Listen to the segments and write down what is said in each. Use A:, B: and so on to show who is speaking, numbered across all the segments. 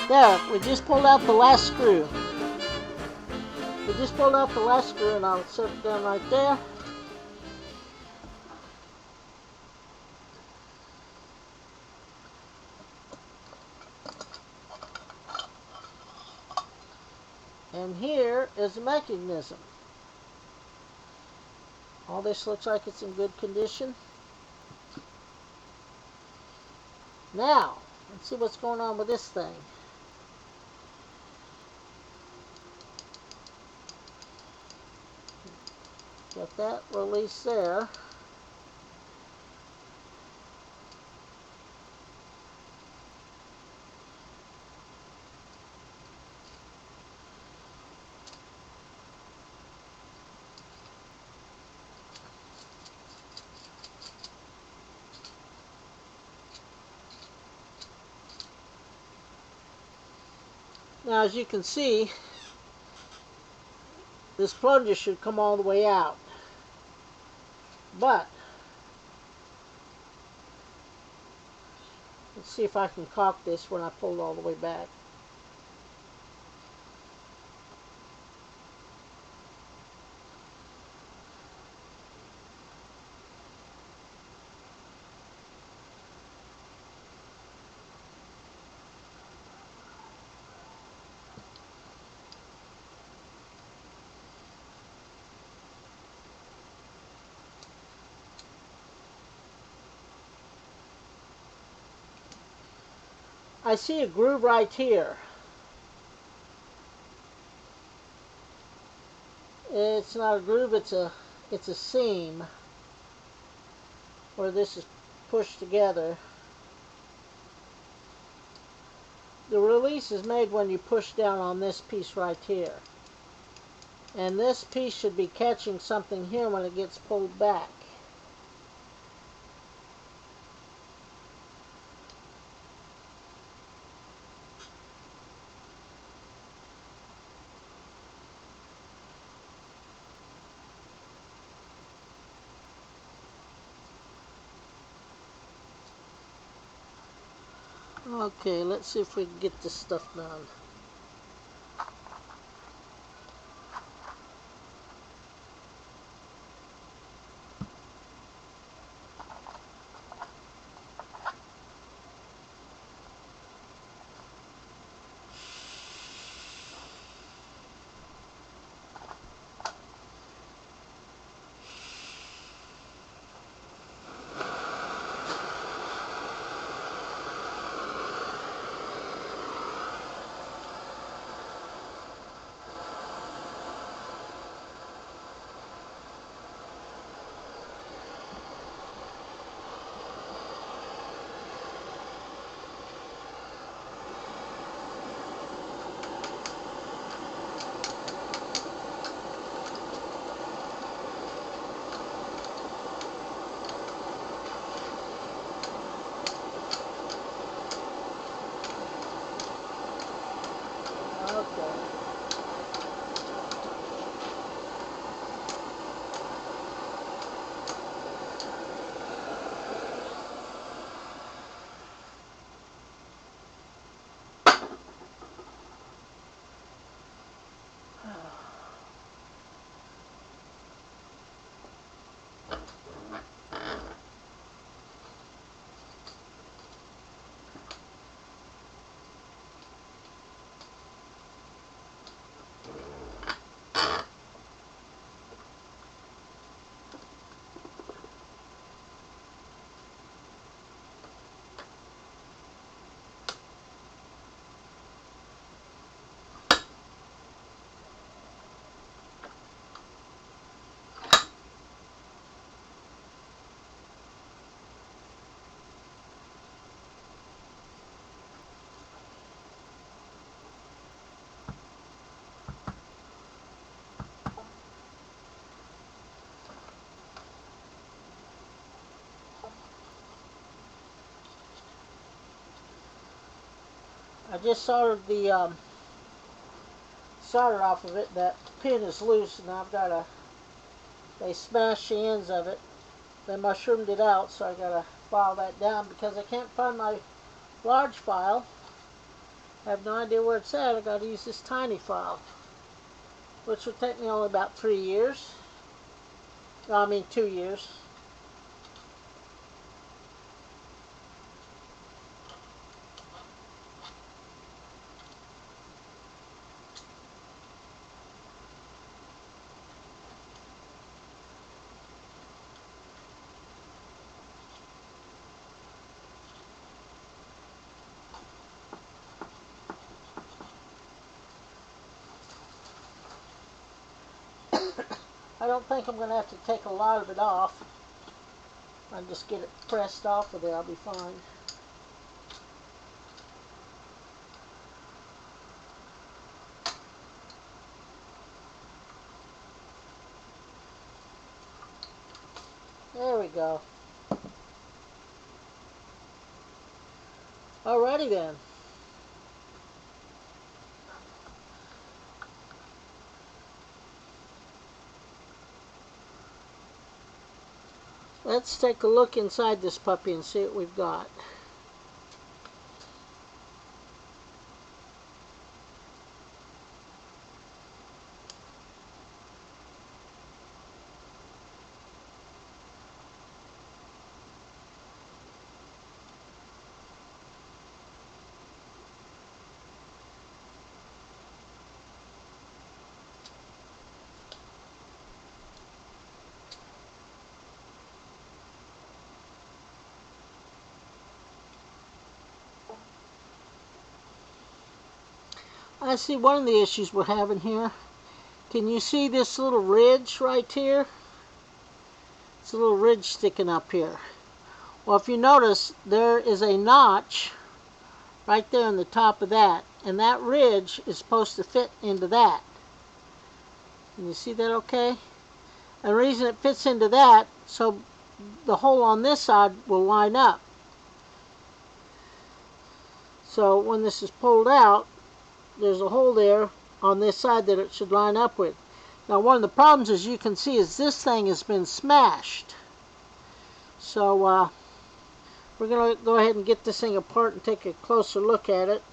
A: There, we just pulled out the last screw. We just pulled out the last screw, and I'll set it down right there. And here is the mechanism. All this looks like it's in good condition. Now, let's see what's going on with this thing. Got that release there. Now, as you can see, this plunger should come all the way out. But, let's see if I can caulk this when I pull it all the way back. I see a groove right here. It's not a groove, it's a seam where this is pushed together. The release is made when you push down on this piece right here. And this piece should be catching something here when it gets pulled back. Okay, let's see if we can get this stuff done. I just soldered the solder off of it. That pin is loose, and I've got they smashed the ends of it. They mushroomed it out, so I got to file that down because I can't find my large file. I have no idea where it's at. I got to use this tiny file, which will take me only about 3 years. No, I mean 2 years. I don't think I'm going to have to take a lot of it off. I'll just get it pressed off of there. I'll be fine. There we go. Alrighty then. Let's take a look inside this puppy and see what we've got. I see one of the issues we're having here. Can you see this little ridge right here? It's a little ridge sticking up here. Well, if you notice, there is a notch right there on the top of that, and that ridge is supposed to fit into that. Can you see that okay? And the reason it fits into that, so the hole on this side will line up. So when this is pulled out, there's a hole there on this side that it should line up with. Now one of the problems, as you can see, is this thing has been smashed. So we're going to go ahead and get this thing apart and take a closer look at it.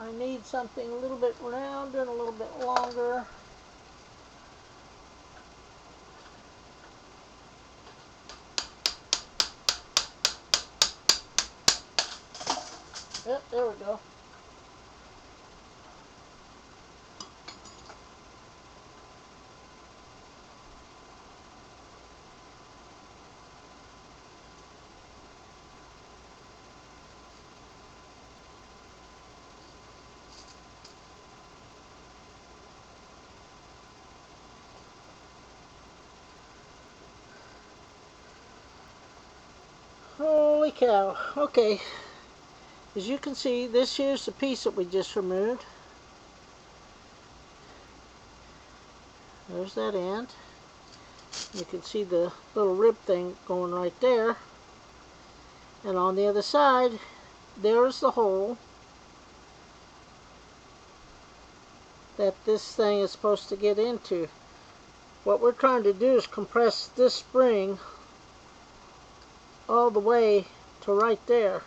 A: I need something a little bit rounder and a little bit longer. Yep, there we go. Holy cow. Okay. As you can see, this here's the piece that we just removed. There's that end. You can see the little rib thing going right there. And on the other side, there's the hole that this thing is supposed to get into. What we're trying to do is compress this spring all the way to right there.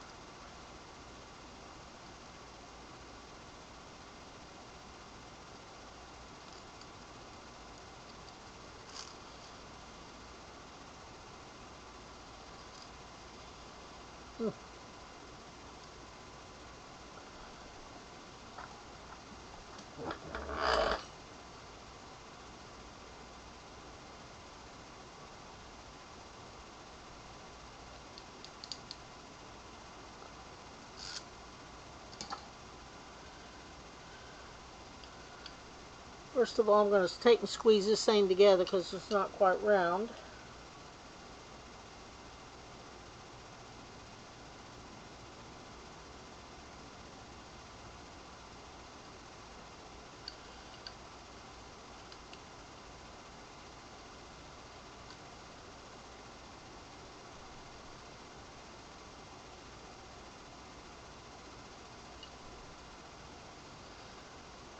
A: First of all, I'm going to take and squeeze this thing together because it's not quite round.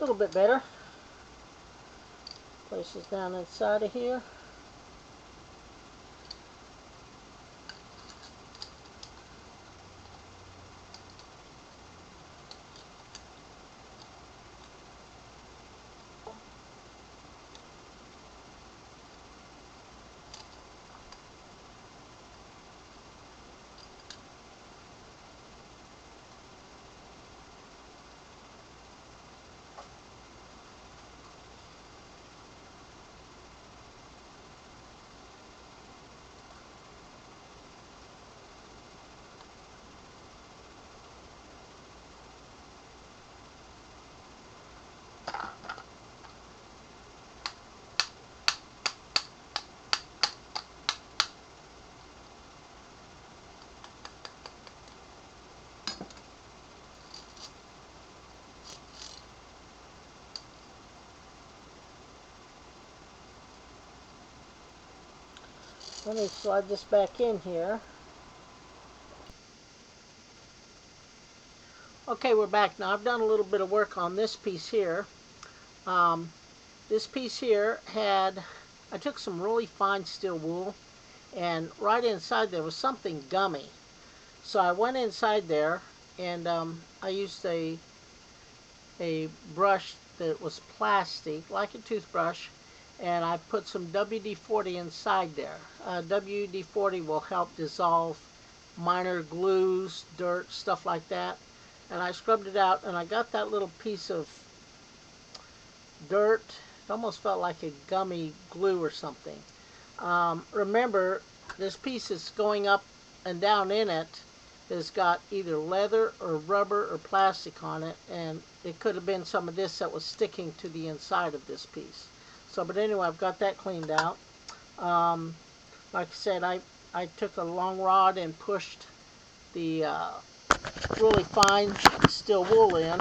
A: A little bit better. Places down inside of here. Let me slide this back in here. Okay, we're back now. I've done a little bit of work on this piece here. This piece here I took some really fine steel wool, and right inside there was something gummy. So I went inside there, and I used a brush that was plastic, like a toothbrush, and I put some WD-40 inside there. WD-40 will help dissolve minor glues, dirt, stuff like that. And I scrubbed it out, and I got that little piece of dirt. It almost felt like a gummy glue or something. Remember, this piece is going up and down in it. It's got either leather or rubber or plastic on it, and it could have been some of this that was sticking to the inside of this piece. So, but anyway, I've got that cleaned out. Like I said, I took a long rod and pushed the really fine steel wool in.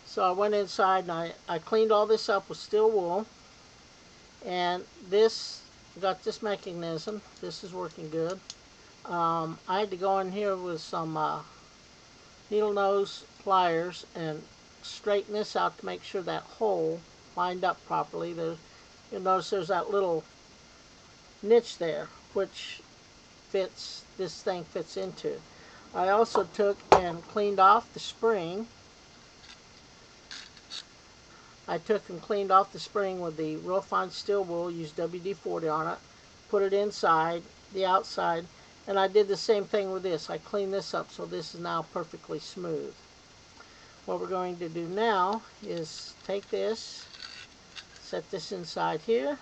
A: So I went inside and I cleaned all this up with steel wool. And this, got this mechanism. This is working good. I had to go in here with some needle nose pliers and straighten this out to make sure that hole lined up properly. You'll notice there's that little niche there, which this thing fits into. I also took and cleaned off the spring. I took and cleaned off the spring with the real fine steel wool, used WD-40 on it, put it inside, the outside, and I did the same thing with this. I cleaned this up so this is now perfectly smooth. What we're going to do now is take this, set this inside here,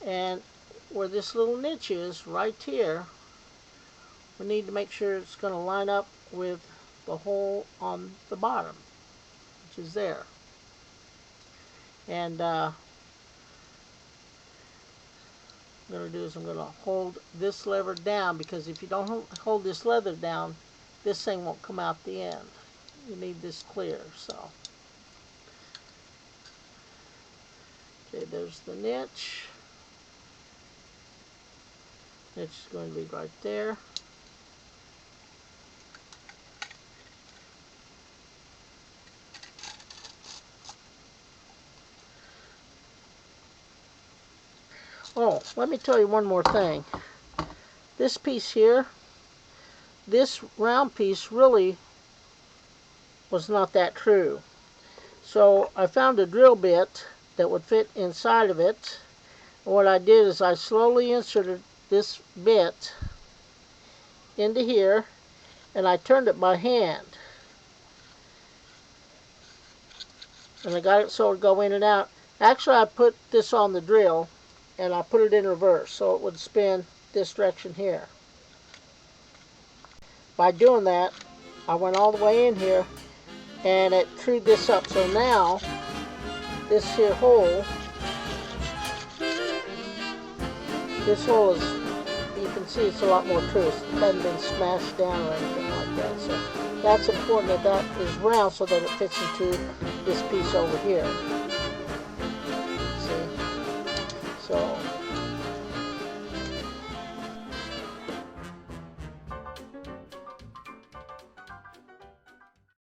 A: and where this little niche is, right here, we need to make sure it's going to line up with the hole on the bottom, which is there. And what I'm going to do is I'm going to hold this lever down, because if you don't hold this lever down, this thing won't come out the end. You need this clear. So, okay, there's the niche. Niche is going to be right there. Oh, let me tell you one more thing. This piece here, this round piece really was not that true. So I found a drill bit that would fit inside of it. And what I did is I slowly inserted this bit into here, and I turned it by hand. And I got it so it would go in and out. Actually, I put this on the drill, and I put it in reverse so it would spin this direction here. By doing that, I went all the way in here, and it trued this up. So now, this here hole, is, you can see it's a lot more true. It hasn't been smashed down or anything like that. So that's important that that is round so that it fits into this piece over here.